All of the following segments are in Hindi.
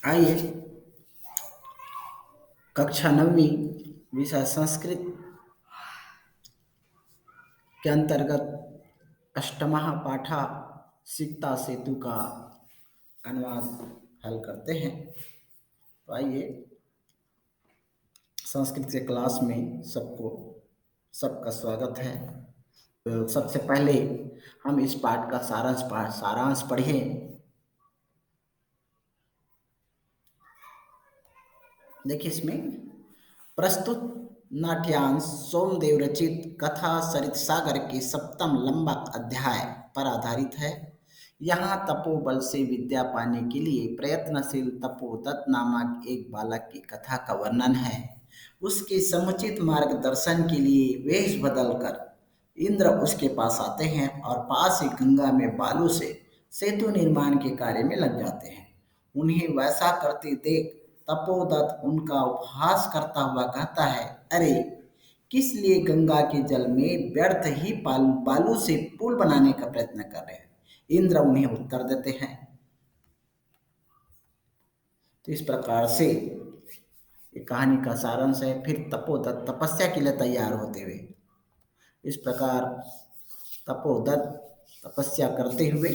आइए कक्षा 9वीं विषय संस्कृत के अंतर्गत अष्टमः पाठः सीता सेतु का अनुवाद हल करते हैं। तो आइए संस्कृत के क्लास में सबका स्वागत है। तो सबसे पहले हम इस पाठ का सारांश पढ़ें। देखिए इसमें प्रस्तुत नाट्यांश सोमदेव रचित कथा सरित सागर के सप्तम लंबा अध्याय पर आधारित है। यहाँ तपोबल से विद्या पाने के लिए प्रयत्नशील तपोदत्त नामक एक बालक की कथा का वर्णन है। उसके समुचित मार्गदर्शन के लिए वेश बदलकर इंद्र उसके पास आते हैं और पास ही गंगा में बालू से सेतु निर्माण के कार्य में लग जाते हैं। उन्हें वैसा करते देख तपोदत्त उनका उपहास करता हुआ कहता है, अरे किस लिए गंगा के जल में व्यर्थ ही बालू से पुल बनाने का प्रयत्न कर रहे हैं। इंद्र उन्हें उत्तर देते हैं। तो इस प्रकार से ये कहानी का सारांश है। फिर तपोदत्त तपस्या के लिए तैयार होते हुए इस प्रकार तपोदत्त तपस्या करते हुए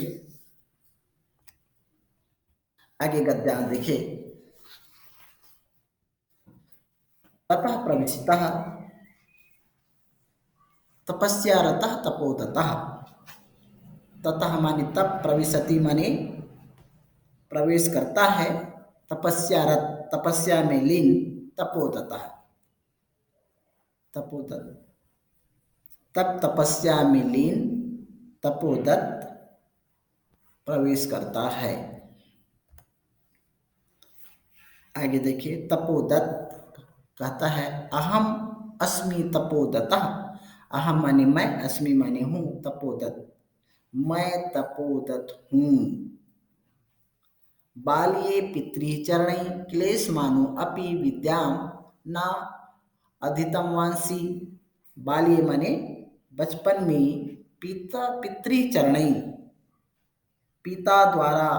आगे गद्यांश देखिए। ततः प्रविष्टः तपस्यारतः तपोदत्तः। ततः माने तप, प्रविशति माने प्रवेश करता है, तपस्यारत तपस्या में लीन, तपोदत्तः तपोदत्त तप तपस्या में लीन तपोदत्त प्रवेश करता है। आगे देखिए तपोदत्त कहता है अहम अस्मि तपोदत्तः। अहम माने मैं, अस्मि माने हूँ, तपोदत्त मैं तपोदत्त हूँ। बाल्ये पितृचरणे क्लेशमानो अपि विद्यां न अधितमवांसि। बाल्ये माने बचपन में पितृचरणे पिता द्वारा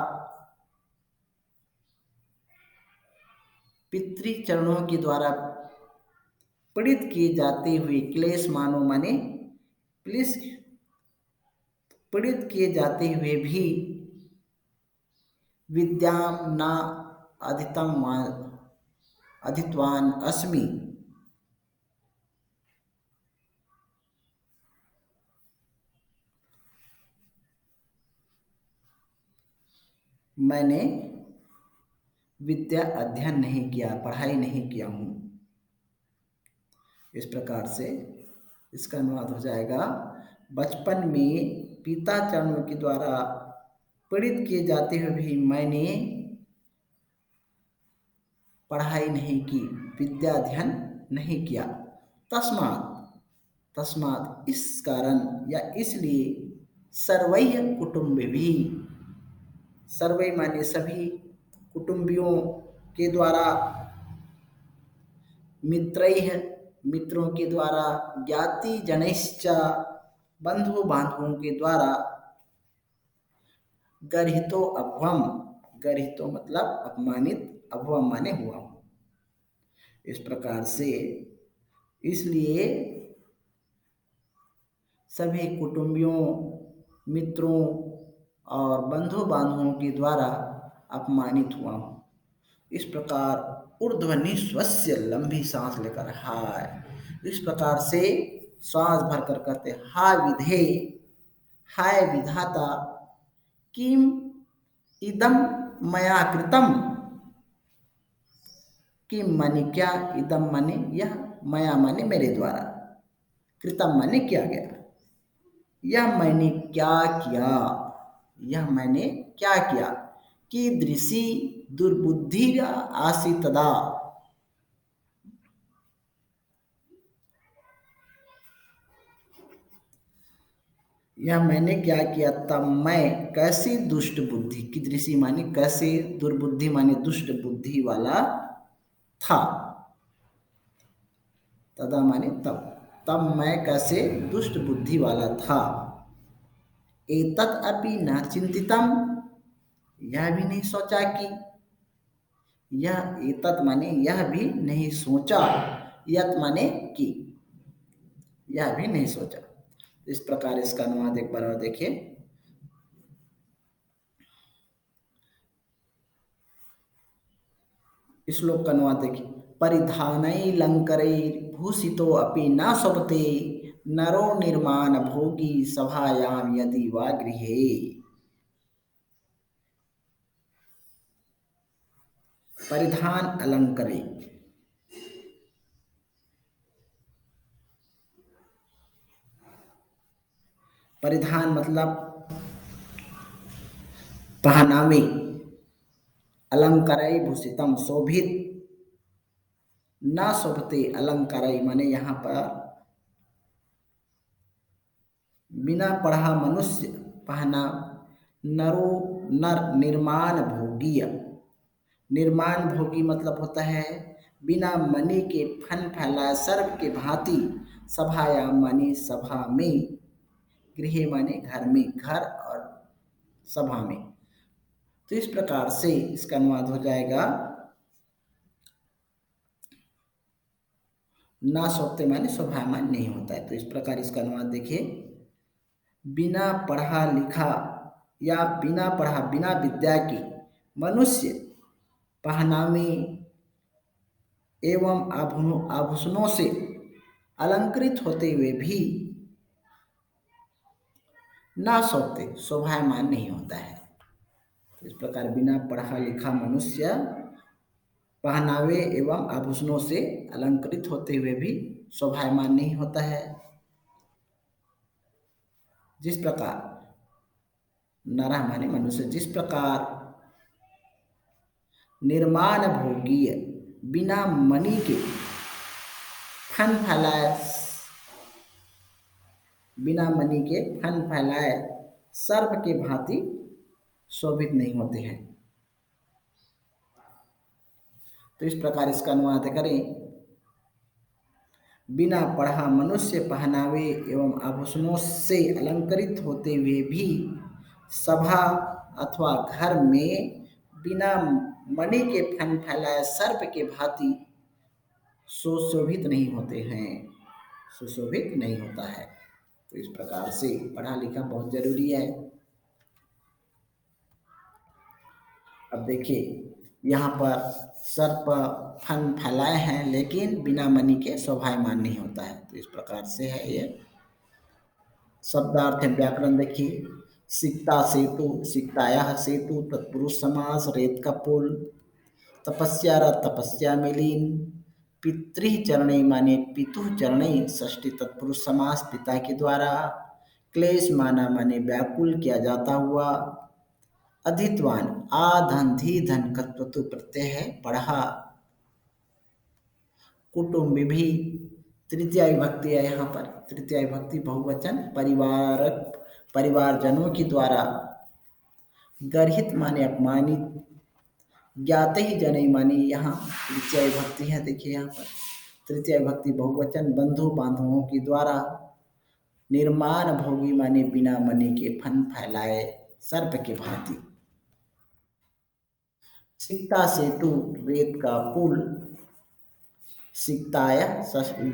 पितृचरणों के द्वारा पीड़ित किए जाते हुए क्लेश मानो माने क्लेश पीड़ित किए जाते हुए भी विद्यां न अधितवान अस्मि। मैंने विद्या अध्ययन नहीं किया, पढ़ाई नहीं किया हूँ। इस प्रकार से इसका अनुवाद हो जाएगा बचपन में पिता चरणों के द्वारा पीड़ित किए जाते हुए भी मैंने पढ़ाई नहीं की, विद्या अध्ययन नहीं किया। तस्मात् तस्मात् इस कारण या इसलिए सर्वैः कुटुम्बिभिः, सर्वै माने सभी कुटुंबियों के द्वारा, मित्रैः मित्रों के द्वारा, ज्ञाति जनैश्च बंधु बांधवों के द्वारा, गर्हितो अभवम, गर्हितो मतलब अपमानित, अभवम माने हुआ हूँ। इस प्रकार से इसलिए सभी कुटुंबियों, मित्रों और बंधु बांधवों के द्वारा अपमानित हुआ हूँ। इस प्रकार ऊर्ध्वनि स्वस्य लंबी सांस लेकर हाय, इस प्रकार से श्वास भरकर कहते हाय विधे, हाय विधाता, किम इदम मया कृतम। किम माने क्या, इदम माने यह, मया माने मेरे द्वारा, कृतम माने किया गया। यह मैंने क्या किया, यह मैंने क्या किया। कीदृशी दुर्बुद्धि आसी तदा, यह मैंने क्या किया तब मैं कैसी दुष्ट बुद्धि, कीदृशी माने कैसे, दुर्बुद्धि माने दुष्ट बुद्धि वाला था, तदा माने तब, तब मैं कैसे दुष्ट बुद्धि वाला था। एतत् अपि न चिंतितम, यह भी नहीं सोचा कि यह एतत् माने यह भी नहीं सोचा, यत माने कि, यह भी नहीं सोचा। इस प्रकार इसका अनुवाद एक बार और देखिए। श्लोक का अनुवाद देखिए। परिधानैलङ्करैर्भूषितो अपि न शोभते नरो निर्माण भोगी सभायां यदि वा गृहे। परिधान अलंकरे, परिधान मतलब पहनावे, अलंकरै भूषितम शोभित, न शोभते अलंकरै माने यहाँ पर बिना पढ़ा मनुष्य पहना, नरो नर निर्माण भोगी, निर्माण भोगी मतलब होता है बिना मणि के फन फैलाए सर्प के भांति, सभाया माने सभा में, गृह माने घर में, घर और सभा में। तो इस प्रकार से इसका अनुवाद हो जाएगा, ना शोभते माने शोभायमान नहीं होता है। तो इस प्रकार इसका अनुवाद देखिए। बिना पढ़ा लिखा या बिना पढ़ा बिना विद्या की मनुष्य पहनावे एवं आभूषणों से अलंकृत होते हुए भी ना शोभते शोभायमान नहीं होता है। तो इस प्रकार बिना पढ़ा लिखा मनुष्य पहनावे एवं आभूषणों से अलंकृत होते हुए भी शोभायमान नहीं होता है। जिस प्रकार नरः माने मनुष्य, जिस प्रकार निर्माण भोगी बिना मणि के फन फैलाए, बिना मणि के फन फैलाए सर्प के भांति शोभित नहीं होते हैं। तो इस प्रकार इसका अनुवाद करें। बिना पढ़ा मनुष्य पहनावे एवं आभूषणों से अलंकृत होते हुए भी सभा अथवा घर में बिना मणि के फन फैलाए सर्प के भांति सुशोभित नहीं होते हैं, सुशोभित नहीं होता है। तो इस प्रकार से पढ़ा लिखा बहुत जरूरी है। अब देखिए यहाँ पर सर्प फन फैलाए हैं लेकिन बिना मणि के शोभायमान नहीं होता है। तो इस प्रकार से है ये शब्दार्थ व्याकरण देखिए। सिक्ता सेतु, सिक्ताया सेतु तत्पुरुष समास, रेत का पुल, तपस्या रथ तपस्या में लीन, पितृचरणे माने पितु चरणे षष्ठी तत्पुरुष समास पिता के द्वारा, क्लेश माना माने व्याकुल किया जाता हुआ, अधित्वान आ धन धी धन कत्वतु प्रत्यय है पढ़ा, कुटुंब भी तृतीया विभक्ति है यहाँ पर, तृतीया विभक्ति बहुवचन, परिवार परिवारजनों के द्वारा, गर्हित माने अपमानित, ज्ञाते ही जनै माने यहाँ तृतीया विभक्ति है। देखिए यहाँ पर तृतीया विभक्ति बहुवचन, बंधु बांधवों के द्वारा, निर्माण भोगी माने बिना मणि के फन फैलाए सर्प के भांति, सिक्ता सेतु रेत का पुल, सिक्ताया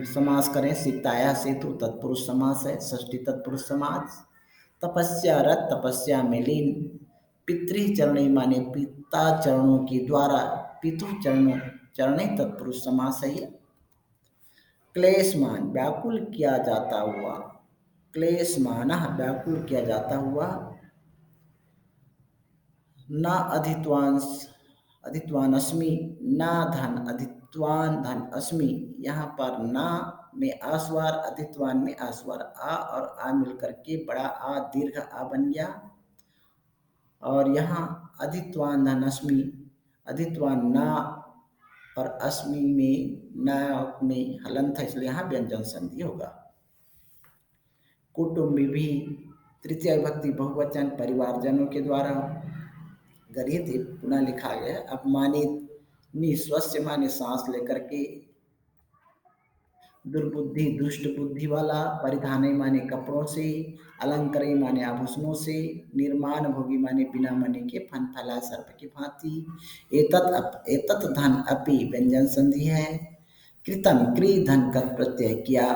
समास करें, सिक्ताया सेतु तत्पुरुष समास है, षष्ठी तत्पुरुष समास, तपस्या रत तपस्या में लीन, पितृ चरणे माने पिता चरणों के द्वारा, पितु चरणों चरणे तत्पुरुष समास है। क्लेशमान व्याकुल किया जाता हुआ, क्लेशमान व्याकुल किया जाता हुआ, ना अधित्वांश अधित्वान अस्मि, ना धन अधित्वान धन अस्मि, यहाँ पर ना में आस्वार, अधित्वान में आस्वार, आ और आ मिलकर के बड़ा आ दीर्घ आ बन गया, और यहाँ अधित्वान धन अस्मि, अधित्वान ना और अस्मि में ना में हलंत है इसलिए यहाँ व्यंजन संधि होगा। कुटुंब भी तृतीय विभक्ति बहुवचन, परिवारजनों के द्वारा, गरीब पुनः लिखा गया, अपमानित, निस्वस्य माने सांस लेकर के, दुर्बुद्धि दुष्ट बुद्धि वाला, परिधाने माने कपड़ों से, अलंकरे माने आभूषणों से, निर्माण भोगी माने बिना मने के फन फैलाए सर्प की भांति। एतत् धन अपि व्यंजन संधि है। कृतम क्री धन कर प्रत्यय किया।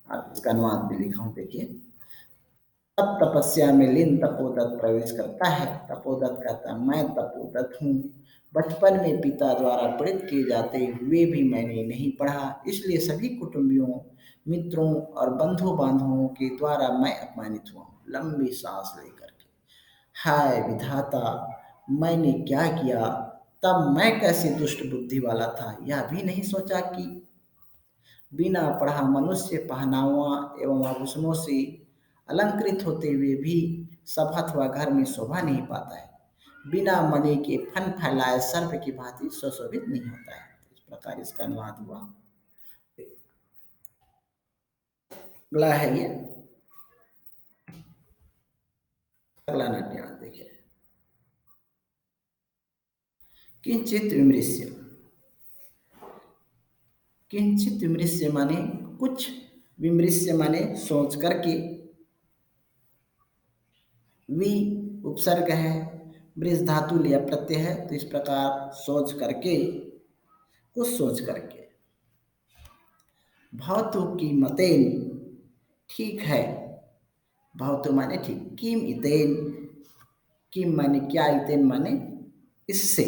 आप इसका अनुवाद भी लिखा हूं, देखिए। तप तपस्या में लीन तपोदत्त प्रवेश करता है। तपोदत्त कहता है मैं तपोदत्त हूँ। बचपन में पिता द्वारा प्रेरित किए जाते हुए भी मैंने नहीं पढ़ा, इसलिए सभी कुटुंबियों, मित्रों और बंधु बांधवों के द्वारा मैं अपमानित हुआ हूँ। लंबी सांस लेकर के, हाय विधाता, मैंने क्या किया। तब मैं कैसी दुष्ट बुद्धि वाला था, यह भी नहीं सोचा कि बिना पढ़ा मनुष्य पहनावा एवं आभूषणों से अलंकृत होते हुए भी सभा अथवा घर में शोभा नहीं पाता है, बिना मणि के फन फैलाए सर्प की भांति सुशोभित नहीं होता है। इस प्रकार इसका अनुवाद हुआ। अगला है ये अगला नाट्य देखिए। किंचित विमृश्य। किंचित विमृश्य माने कुछ, विमृश्य माने सोच करके, वि उपसर्ग है, वृष धातु लिया प्रत्यय है, तो इस प्रकार सोच करके, कुछ सोच करके। भवतु की मतेन, ठीक है। भवतु माने ठीक, किम इतेन, किम माने क्या, इतेन माने इससे,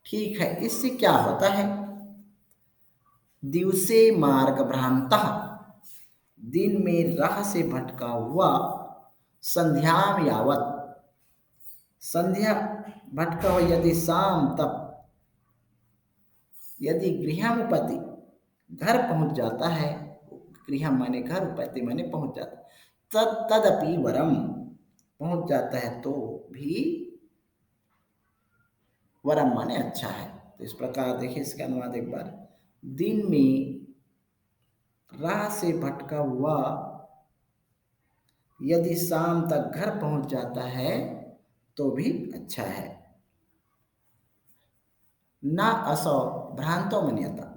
ठीक है इससे क्या होता है। दिवसे मार्ग भ्रांतः, दिन में राह से भटका हुआ, संध्याम यावत, संध्या भटका हुआ यदि शाम तक, यदि गृहमुपति घर पहुंच जाता है, गृह माने घर, उपति माने पहुंच जाता, तदपि वरम, पहुंच जाता है तो भी, वरम माने अच्छा है। तो इस प्रकार देखिए इसका अनुवाद एक बार। दिन में राह से भटका हुआ यदि शाम तक घर पहुंच जाता है तो भी अच्छा है। ना असौ भ्रांतो मन्यता,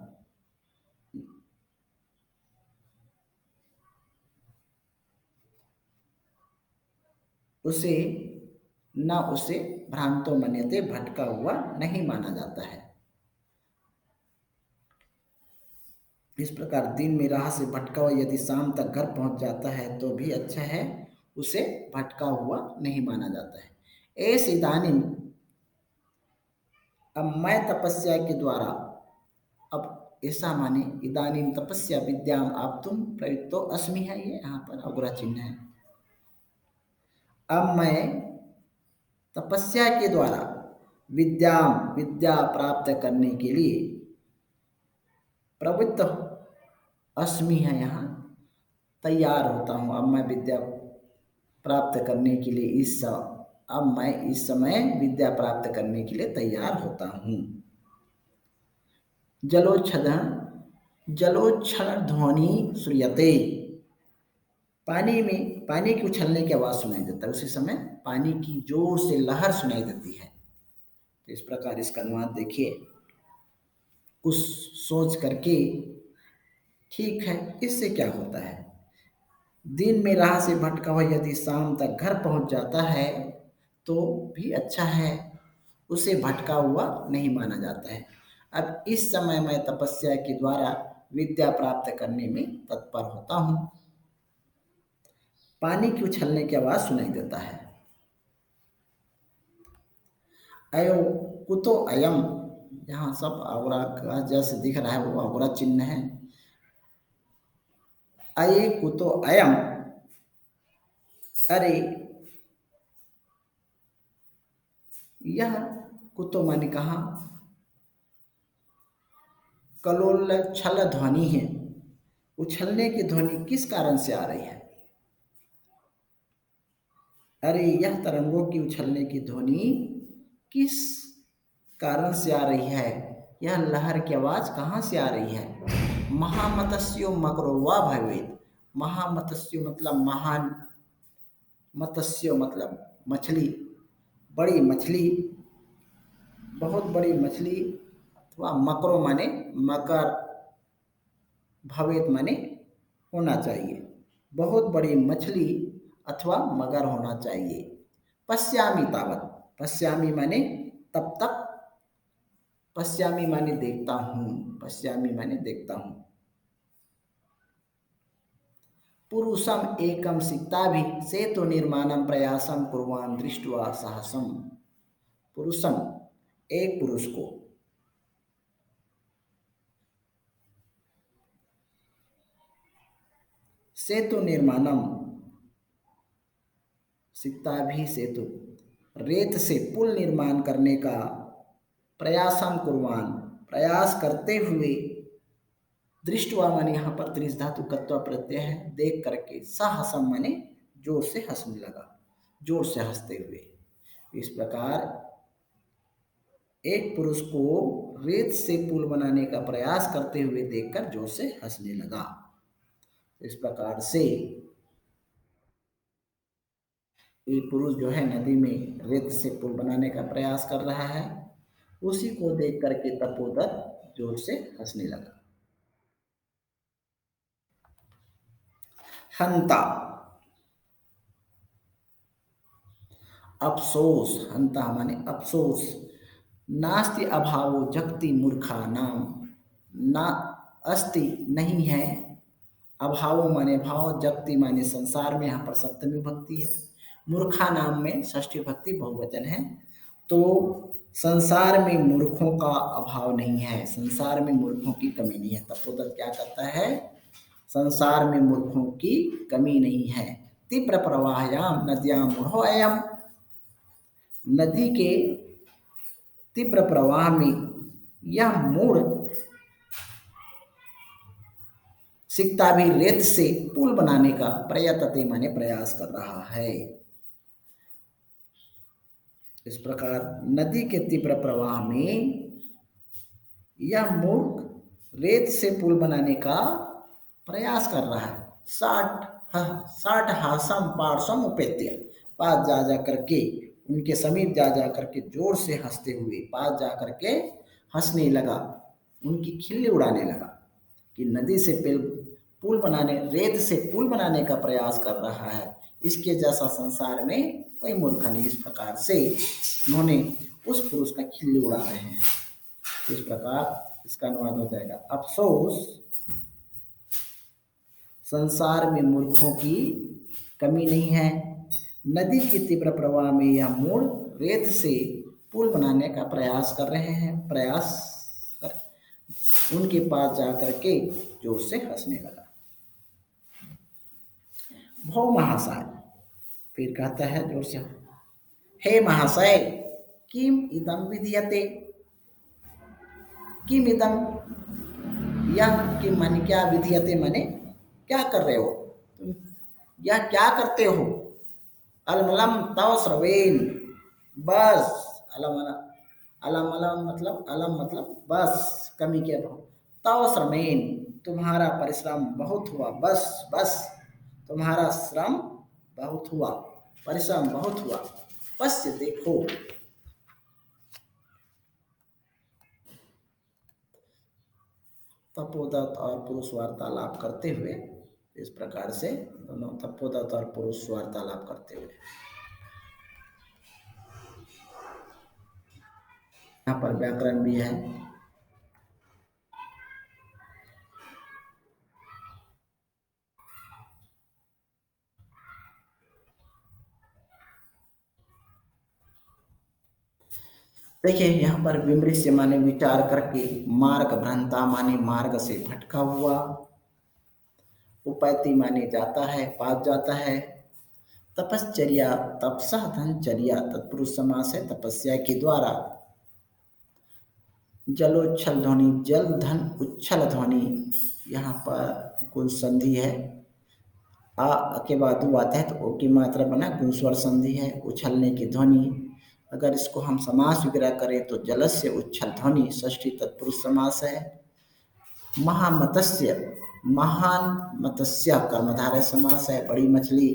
उसे न उसे भ्रांतो मन्यते, भटका हुआ नहीं माना जाता है। इस प्रकार दिन में राह से भटका हुआ यदि शाम तक घर पहुंच जाता है तो भी अच्छा है, उसे भटका हुआ नहीं माना जाता है। ऐसे इदानीम, अब मैं तपस्या के द्वारा, अब ऐसा माने इदानीम तपस्या विद्याम आप तुम प्रयुक्तो अस्मि है, ये यहाँ पर अग्रा चिन्ह है। अब मैं तपस्या के द्वारा विद्याम, विद्या प्राप्त करने के लिए प्रवृत्त अस्मि है, यहाँ तैयार होता हूँ। अब मैं विद्या प्राप्त करने के लिए अब मैं इस समय विद्या प्राप्त करने के लिए तैयार होता हूँ। जलोच्छद, जलोच्छल ध्वनि श्रूयते, पानी में पानी के उछलने की आवाज सुनाई देता है, उसी समय पानी की जोर से लहर सुनाई देती है। तो इस प्रकार इसका अनुवाद देखिए, कुछ सोच करके, ठीक है इससे क्या होता है। दिन में राह से भटका हुआ यदि शाम तक घर पहुंच जाता है तो भी अच्छा है, उसे भटका हुआ नहीं माना जाता है। अब इस समय मैं तपस्या के द्वारा विद्या प्राप्त करने में तत्पर होता हूँ। पानी के उछलने की आवाज सुनाई देता है। अयो कुतो अयम, यहाँ सब अवरा का जैसे दिख रहा है वो अवरा चिन्ह है। अये कुतो अयम, अरे यह, कुतो माने कहा, कलोल छल ध्वनि है, उछलने की ध्वनि किस कारण से आ रही है। अरे यह तरंगों की उछलने की ध्वनि किस कारण से आ रही है, यह लहर की आवाज कहाँ से आ रही है। महामत्स्यो मकरो व भवेत, महामत्स्यो मतलब महान, मत्स्य मतलब मछली, बड़ी मछली, बहुत बड़ी मछली, अथवा मकरो माने मकर, भवेत माने होना चाहिए। बहुत बड़ी मछली अथवा मगर होना चाहिए। पश्यामि तावत, पश्यामि माने तब तक, पश्यामि माने देखता हूँ, पश्यामि माने देखता हूँ। पुरुषम एकम सिक्ताभि सेतु निर्माणम प्रयासम कुर्वान दृष्ट्वा साहसम। पुरुषम एक पुरुष को, सेतु निर्माणम सिक्ताभि सेतु रेत से पुल निर्माण करने का, प्रयासम कुर्वान प्रयास करते हुए, दृष्टवा माने यहाँ पर दृष्ट धातु कत्वा प्रत्यय है, देख करके, साहसम माने जोर से हंसने लगा, जोर से हंसते हुए। इस प्रकार एक पुरुष को रेत से पुल बनाने का प्रयास करते हुए देखकर जोर से हंसने लगा। इस प्रकार से एक पुरुष जो है नदी में रेत से पुल बनाने का प्रयास कर रहा है, उसी को देख करके तपोदत्त जोर से हंसने लगा। हंता अफसोस, हंता माने अफसोस। नास्ति अभावो जगति मूर्खा नाम, ना अस्ति नहीं है, अभावो माने भाव, जगति माने संसार में, यहाँ पर सप्तमी भक्ति है, मूर्खा नाम में षष्ठी भक्ति बहुवचन है। तो संसार में मूर्खों का अभाव नहीं है, संसार में मूर्खों की कमी नहीं है। तपोदत्त क्या कहता है, संसार में मूर्खों की कमी नहीं है। तीव्र प्रवाहयाम नद्याम मूढ़ो अयम, नदी के तीव्र प्रवाह में यह मूढ़ सिकता भी रेत से पुल बनाने का प्रयतते माने प्रयास कर रहा है। इस प्रकार नदी के तीव्र प्रवाह में यह मूर्ख रेत से पुल बनाने का प्रयास कर रहा है। साठ हासम पार्श्वम उपेत्य, पास जा जा करके, उनके समीप जा जा करके जोर से हंसते हुए पास जा करके हंसने लगा, उनकी खिल्ली उड़ाने लगा कि नदी से पुल बनाने, रेत से पुल बनाने का प्रयास कर रहा है, इसके जैसा संसार में कोई मूर्ख नहीं। इस प्रकार से उन्होंने उस पुरुष का खिल्ली उड़ा रहे हैं। इस प्रकार इसका अनुवाद हो जाएगा, अफसोस संसार में मूर्खों की कमी नहीं है, नदी के तीव्र प्रवाह में यह मूढ़ रेत से पुल बनाने का प्रयास कर रहे हैं, उनके पास जाकर के जोर से हंसने लगा। भो महाशय, फिर कहता है जोर से, हे महाशय, किम इदम विधीयते, किम इदम, यह किम माने क्या, विधीयते माने क्या कर रहे हो तुम, यह क्या करते हो। अलमलम तव श्रवेन, बस, अलम अलम अलम मतलब, अलम मतलब बस, कमी के भाव, तव श्रमेन तुम्हारा परिश्रम बहुत हुआ, बस बस तुम्हारा श्रम बहुत हुआ, परिश्रम बहुत हुआ। पश्य देखो, तपोदत्त और पुरुष वार्तालाप करते हुए, इस प्रकार से दोनों तपोदत्त और पुरुष वार्तालाप करते हुए, यहाँ पर व्याकरण भी है। देखिए यहाँ पर विमृश्य माने विचार करके, मार्ग भ्रंता माने मार्ग से भटका हुआ, उपैति माने जाता है, पास जाता है, तपश्चर्या तपसह धनचर्या तत्पुरुष समास है तपस्या के द्वारा, जलोच्छल ध्वनि जल धन उच्छल ध्वनि, यहाँ पर कुछ संधि है, आ के बाद उ आता है तो ओ की मात्रा बना गुण स्वर संधि है, उछलने की ध्वनि। अगर इसको हम समास विग्रह करें तो जलस्य उच्छल ध्वनि षष्ठी तत्पुरुष समास है। महामत्स्य, महान मत्स्य कर्मधारय समास है, बड़ी मछली।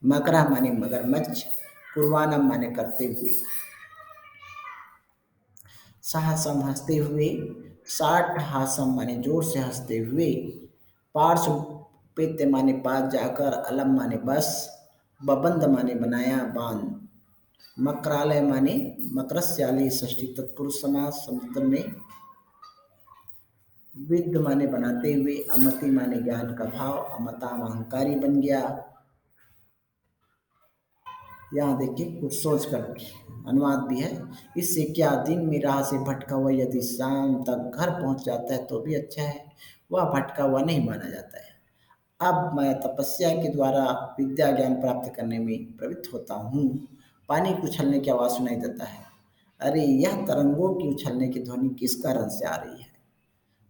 मकरा माने मगरमच्छ, पूर्वानम माने करते हुए, साहसम हंसते हुए, साठ हासम माने जोर से हंसते हुए, पार्श्व पेत्य माने पास जाकर, अलम माने बस, बबंद माने बनाया बांध, मकरालय माने मकरस्यालय षष्ठी तत्पुरुष समास समुद्र में, विद्ध माने बनाते हुए, अमति माने ज्ञान का भाव, अमताम अहंकारी बन गया। यहाँ देखिए कुछ सोच कर अनुवाद भी है। इससे क्या दिन में राह से भटका हुआ यदि शाम तक घर पहुंच जाता है तो भी अच्छा है, वह भटका हुआ नहीं माना जाता है। अब मैं तपस्या के द्वारा विद्या ज्ञान प्राप्त करने में प्रवृत्त होता हूँ। पानी के उछलने की आवाज़ सुनाई देता है। अरे यह तरंगों की उछलने की ध्वनि किस कारण से आ रही है?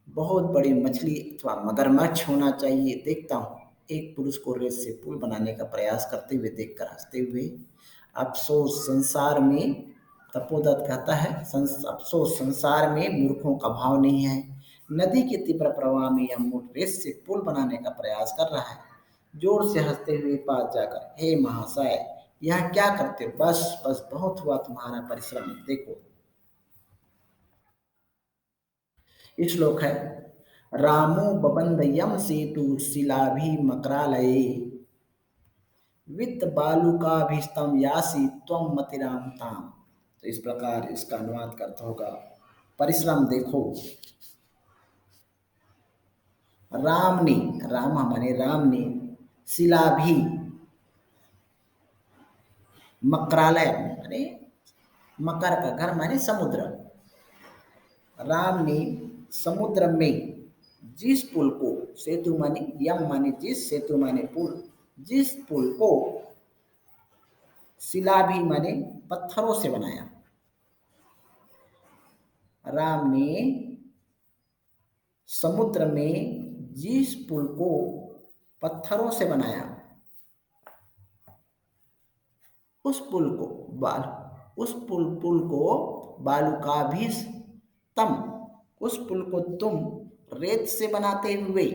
बहुत बड़ी मछली अथवा मगरमच्छ होना चाहिए। देखता हूँ एक पुरुष को रेत से पुल बनाने का प्रयास करते हुए देखकर हंसते हुए। अफसोस संसार में, तपोदत्त कहता है, अफसोस संसार में मूर्खों का भाव नहीं है। नदी के तीव्र प्रवाह में यह मूर्ख रेत से पुल बनाने का प्रयास कर रहा है। जोर से हंसते हुए पास जाकर, हे महाशय, यह क्या करते हो? बस बस, बहुत हुआ तुम्हारा परिश्रम, देखो। श्लोक है, रामो बबंध यम सेतु शिलाभि मकरालये, वित्त बालुकाभिस्तम यासी त्वम मतिराम ताम। तो इस प्रकार इसका अनुवाद करता होगा, परिश्रम देखो। राम ने, राम माने राम ने, शिलाभि, मकरालय माने मकर का घर माने समुद्र, राम ने समुद्र में जिस पुल को, सेतु माने यम माने जिस, सेतु माने पुल, जिस पुल को, शिला भी माने पत्थरों से बनाया। राम ने समुद्र में जिस पुल को पत्थरों से बनाया, उस पुल को बाल, उस पुल को बालू का भी तम, उस पुल को तुम रेत से बनाते हुए,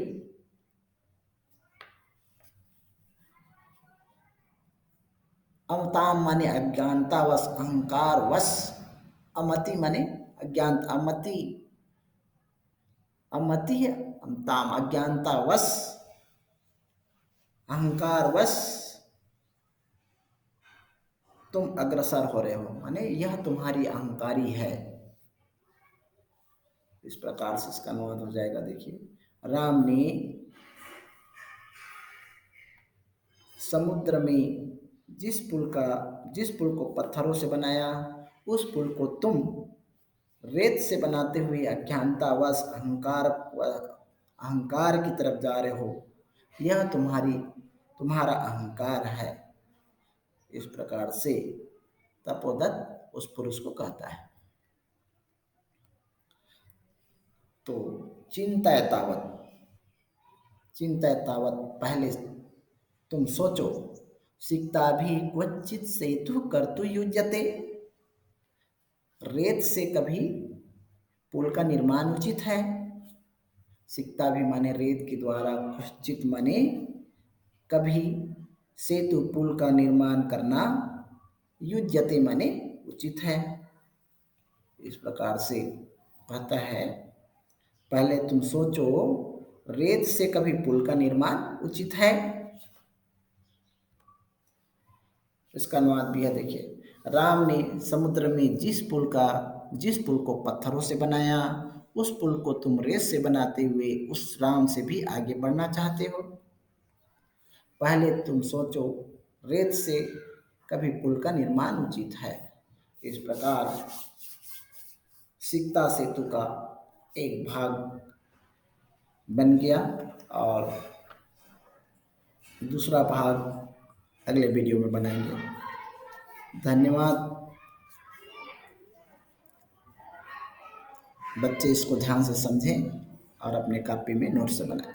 अमताम माने अज्ञानता वश, अहंकार वश, अमति माने अज्ञान, अमति, अमति है, अमताम अज्ञानता वश, अहंकार वश तुम अग्रसर हो रहे हो, माने यह तुम्हारी अहंकारी है। इस प्रकार से इसका अनुवाद हो जाएगा। देखिए, राम ने समुद्र में जिस पुल को पत्थरों से बनाया, उस पुल को तुम रेत से बनाते हुए अज्ञानतावश अहंकार की तरफ जा रहे हो। यह तुम्हारा अहंकार है। इस प्रकार से तपोदत्त उस पुरुष को कहता है। तो चिंता तावत, पहले तुम सोचो, सिक्ता भी क्वचित सेतु कर्तु युज्यते, रेत से कभी पुल का निर्माण उचित है। सिक्ता भी माने रेत के द्वारा, क्वचित माने कभी, सेतु पुल का निर्माण करना, युज्यते माने उचित है। इस प्रकार से कहता है, पहले तुम सोचो, रेत से कभी पुल का निर्माण उचित है। इसका अनुवाद भी है। देखिए, राम ने समुद्र में जिस पुल को पत्थरों से बनाया, उस पुल को तुम रेत से बनाते हुए उस राम से भी आगे बढ़ना चाहते हो। पहले तुम सोचो, रेत से कभी पुल का निर्माण उचित है। इस प्रकार सिकता सेतु का एक भाग बन गया और दूसरा भाग अगले वीडियो में बनाएंगे। धन्यवाद। बच्चे इसको ध्यान से समझें और अपने कॉपी में नोट्स बनाएं।